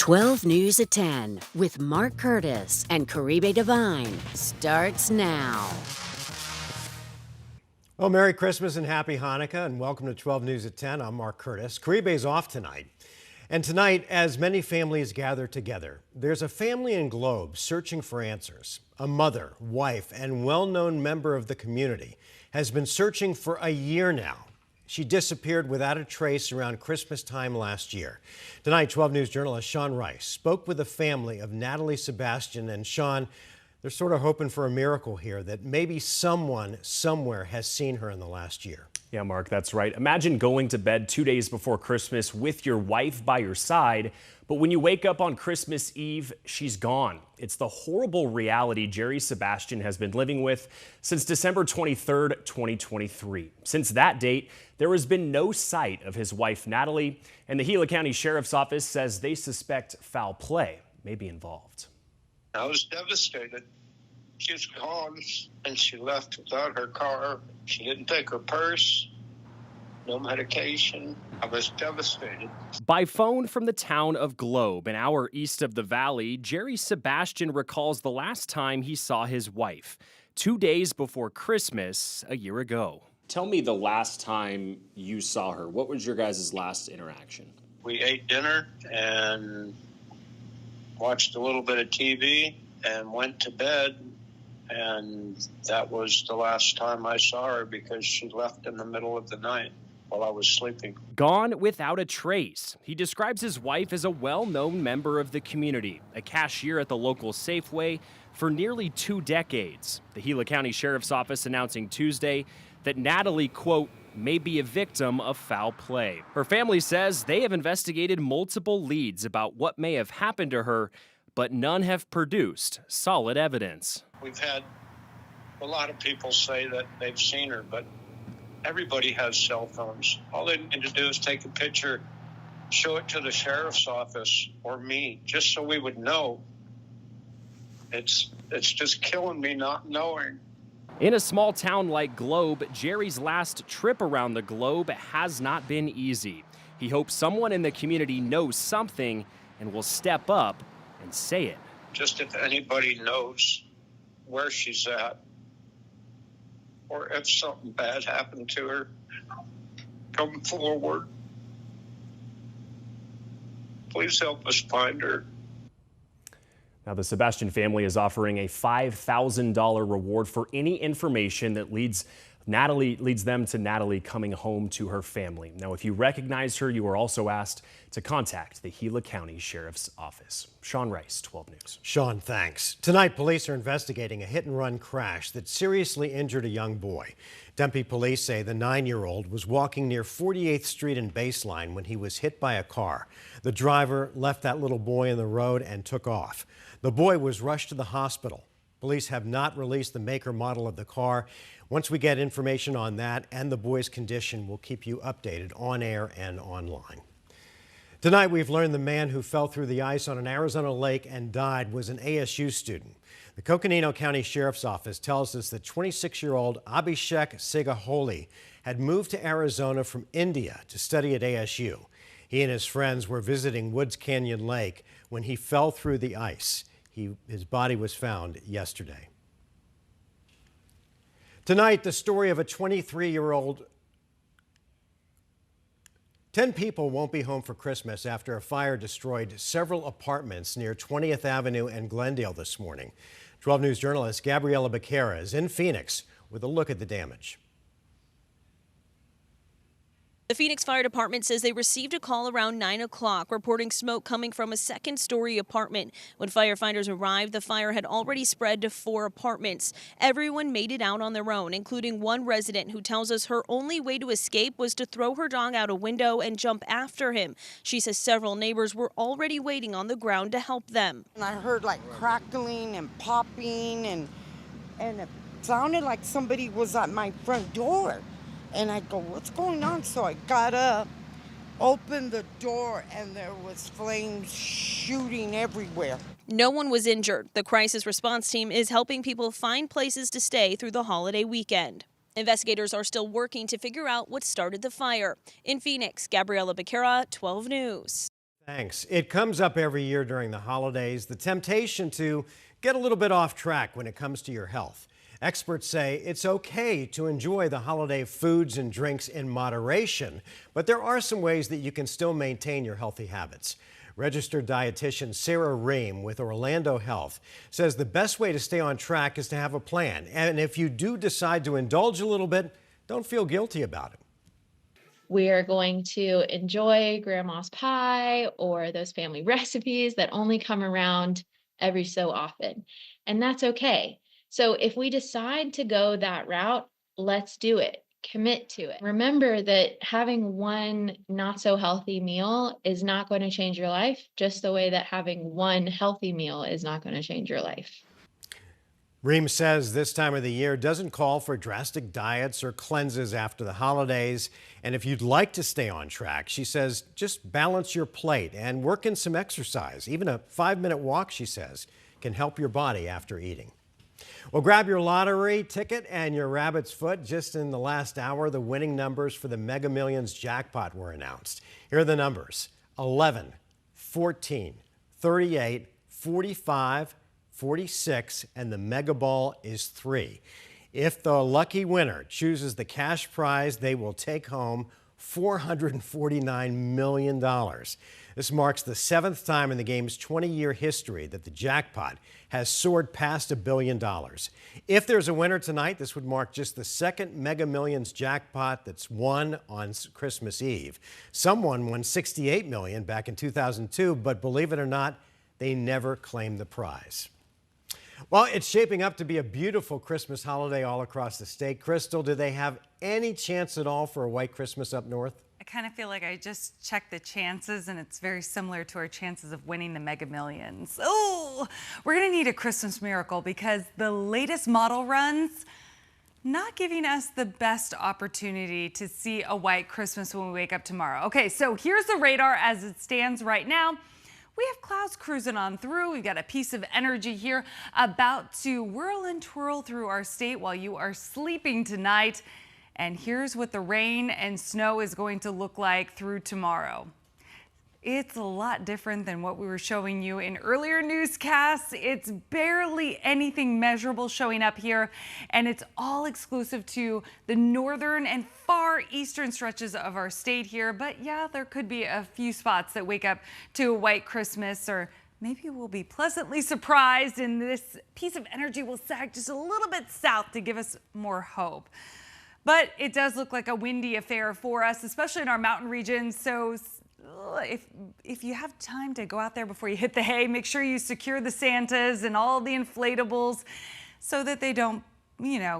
12 News at 10 with Mark Curtis and Caribe Divine starts now. Well, Merry Christmas and Happy Hanukkah, and welcome to 12 News at 10. I'm Mark Curtis. Caribe's off tonight. And tonight, as many families gather together, there's a family in Globe searching for answers. A mother, wife, and well-known member of the community has been searching for a year now. She disappeared without a trace around Christmas time last year. Tonight, 12 News journalist Sean Rice spoke with the family of Natalie Sebastian. And Sean, they're sort of hoping for a miracle here, that maybe someone somewhere has seen her in the last year. Yeah, Mark, that's right. Imagine going to bed 2 days before Christmas with your wife by your side, but when you wake up on Christmas Eve, she's gone. It's the horrible reality Jerry Sebastian has been living with since December 23rd, 2023. Since that date, there has been no sight of his wife, Natalie, and the Gila County Sheriff's Office says they suspect foul play may be involved. I was devastated. She was gone, and she left without her car. She didn't take her purse, no medication. I was devastated. By phone from the town of Globe, an hour east of the valley, Jerry Sebastian recalls the last time he saw his wife, 2 days before Christmas a year ago. Tell me the last time you saw her. What was your guys' last interaction? We ate dinner and watched a little bit of TV and went to bed. And that was the last time I saw her because she left in the middle of the night while I was sleeping. Gone without a trace. He describes his wife as a well-known member of the community, a cashier at the local Safeway for nearly 2 decades. The Gila County Sheriff's Office announcing Tuesday that Natalie, quote, may be a victim of foul play. Her family says they have investigated multiple leads about what may have happened to her, but none have produced solid evidence. We've had a lot of people say that they've seen her, but everybody has cell phones. All they need to do is take a picture, show it to the sheriff's office or me, just so we would know. It's just killing me not knowing. In a small town like Globe, Jerry's last trip around the globe has not been easy. He hopes someone in the community knows something and will step up and say it. Just if anybody knows where she's at, or if something bad happened to her, come forward. Please help us find her. Now, the Sebastian family is offering a $5,000 reward for any information that leads them to Natalie coming home to her family. Now, if you recognize her, you are also asked to contact the Gila County Sheriff's Office. Sean Rice, 12 News. Sean, thanks. Tonight, police are investigating a hit-and-run crash that seriously injured a young boy. Tempe police say the 9-year-old was walking near 48th Street and Baseline when he was hit by a car. The driver left that little boy in the road and took off. The boy was rushed to the hospital. Police have not released the make or model of the car. Once we get information on that and the boy's condition, we'll keep you updated on air and online. Tonight, we've learned the man who fell through the ice on an Arizona lake and died was an ASU student. The Coconino County Sheriff's Office tells us that 26-year-old Abhishek Segaholi had moved to Arizona from India to study at ASU. He and his friends were visiting Woods Canyon Lake when he fell through the ice. His body was found yesterday. Tonight, the story of a 23-year-old. 10 people won't be home for Christmas after a fire destroyed several apartments near 20th Avenue and Glendale this morning. 12 News journalist Gabriela Becerra is in Phoenix with a look at the damage. The Phoenix Fire Department says they received a call around 9 o'clock reporting smoke coming from a second-story apartment. When firefighters arrived, the fire had already spread to 4 apartments. Everyone made it out on their own, including one resident who tells us her only way to escape was to throw her dog out a window and jump after him. She says several neighbors were already waiting on the ground to help them. And I heard like crackling and popping and it sounded like somebody was at my front door. And I go, what's going on? So I got up, opened the door, and there was flames shooting everywhere. No one was injured. The crisis response team is helping people find places to stay through the holiday weekend. Investigators are still working to figure out what started the fire. In Phoenix, Gabriela Becerra, 12 News. Thanks. It comes up every year during the holidays, the temptation to get a little bit off track when it comes to your health. Experts say it's okay to enjoy the holiday foods and drinks in moderation, but there are some ways that you can still maintain your healthy habits. Registered dietitian Sarah Ream with Orlando Health says the best way to stay on track is to have a plan. And if you do decide to indulge a little bit, don't feel guilty about it. We are going to enjoy grandma's pie or those family recipes that only come around every so often. And that's okay. So if we decide to go that route, let's do it. Commit to it. Remember that having one not so healthy meal is not going to change your life, just the way that having one healthy meal is not going to change your life. Ream says this time of the year doesn't call for drastic diets or cleanses after the holidays. And if you'd like to stay on track, she says, just balance your plate and work in some exercise. Even a 5-minute walk, she says, can help your body after eating. Well, grab your lottery ticket and your rabbit's foot. Just in the last hour, the winning numbers for the Mega Millions jackpot were announced. Here are the numbers: 11, 14, 38, 45, 46, and the mega ball is 3. If the lucky winner chooses the cash prize, they will take home $449 million. This marks the 7th time in the game's 20-year history that the jackpot has soared past $1 billion. If there's a winner tonight, this would mark just the second Mega Millions jackpot that's won on Christmas Eve. Someone won $68 million back in 2002, but believe it or not, they never claimed the prize. Well, it's shaping up to be a beautiful Christmas holiday all across the state. Crystal, do they have any chance at all for a white Christmas up north? I kind of feel like I just checked the chances, and it's very similar to our chances of winning the Mega Millions. Oh, we're going to need a Christmas miracle because the latest model runs not giving us the best opportunity to see a white Christmas when we wake up tomorrow. Okay, so here's the radar as it stands right now. We have clouds cruising on through. We've got a piece of energy here about to whirl and twirl through our state while you are sleeping tonight. And here's what the rain and snow is going to look like through tomorrow. It's a lot different than what we were showing you in earlier newscasts. It's barely anything measurable showing up here, and it's all exclusive to the northern and far eastern stretches of our state here. But yeah, there could be a few spots that wake up to a white Christmas, or maybe we'll be pleasantly surprised and this piece of energy will sag just a little bit south to give us more hope. But it does look like a windy affair for us, especially in our mountain regions. So if you have time to go out there before you hit the hay, make sure you secure the Santas and all the inflatables so that they don't,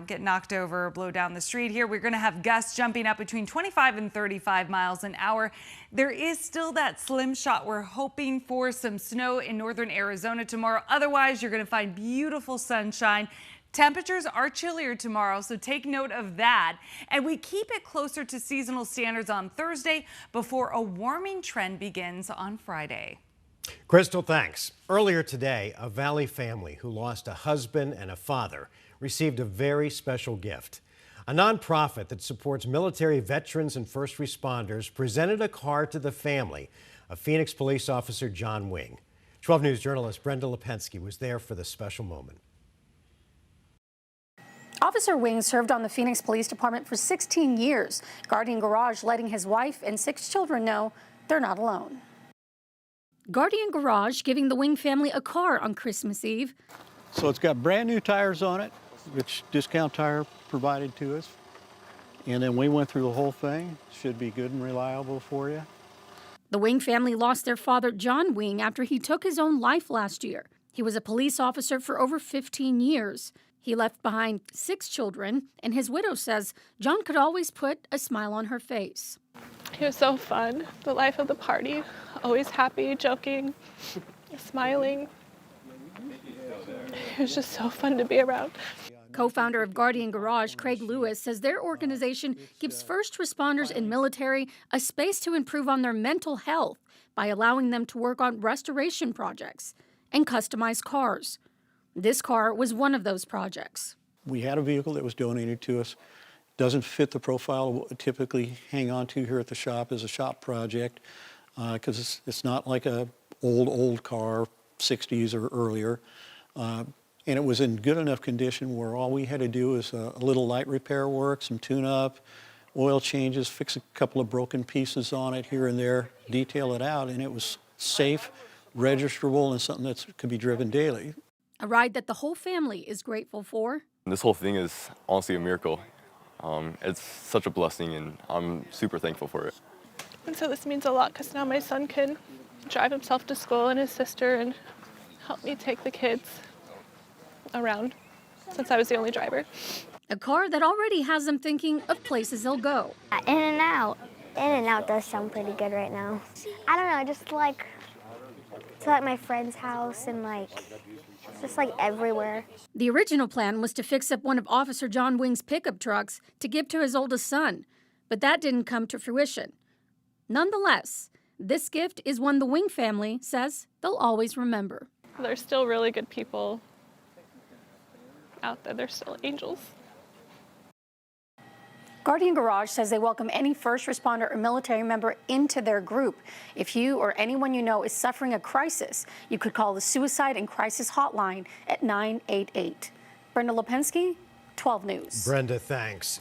get knocked over or blow down the street here. We're going to have gusts jumping up between 25 and 35 miles an hour. There is still that slim shot. We're hoping for some snow in northern Arizona tomorrow. Otherwise, you're going to find beautiful sunshine. Temperatures are chillier tomorrow, so take note of that. And we keep it closer to seasonal standards on Thursday before a warming trend begins on Friday. Crystal, thanks. Earlier today, a Valley family who lost a husband and a father received a very special gift. A nonprofit that supports military veterans and first responders presented a car to the family of Phoenix police officer John Wing. 12 News journalist Brenda Lipensky was there for the special moment. Officer Wing served on the Phoenix Police Department for 16 years, Guardian Garage letting his wife and 6 children know they're not alone. Guardian Garage giving the Wing family a car on Christmas Eve. So it's got brand new tires on it, which Discount Tire provided to us. And then we went through the whole thing. Should be good and reliable for you. The Wing family lost their father, John Wing, after he took his own life last year. He was a police officer for over 15 years. He left behind 6 children, and his widow says John could always put a smile on her face. He was so fun, the life of the party, always happy, joking, smiling. It was just so fun to be around. Co-founder of Guardian Garage, Craig Lewis, says their organization gives first responders and military a space to improve on their mental health by allowing them to work on restoration projects and customize cars. This car was one of those projects. We had a vehicle that was donated to us. Doesn't fit the profile we typically hang on to here at the shop as a shop project. because it's not like a old car, 60s or earlier. And it was in good enough condition where all we had to do was a little light repair work, some tune-up, oil changes, fix a couple of broken pieces on it here and there, detail it out, and it was safe, registerable, and something that could be driven daily. A ride that the whole family is grateful for. This whole thing is honestly a miracle. It's such a blessing, and I'm super thankful for it. And so this means a lot because now my son can drive himself to school and his sister and help me take the kids around since I was the only driver. A car that already has them thinking of places they'll go. In-N-Out. In-N-Out does sound pretty good right now. I don't know, just like to like my friend's house and like just like everywhere. The original plan was to fix up one of Officer John Wing's pickup trucks to give to his oldest son, but that didn't come to fruition. Nonetheless, this gift is one the Wing family says they'll always remember. There's still really good people out there. They're still angels. Guardian Garage says they welcome any first responder or military member into their group. If you or anyone you know is suffering a crisis, you could call the Suicide and Crisis Hotline at 988. Brenda Lipinski, 12 News. Brenda, thanks.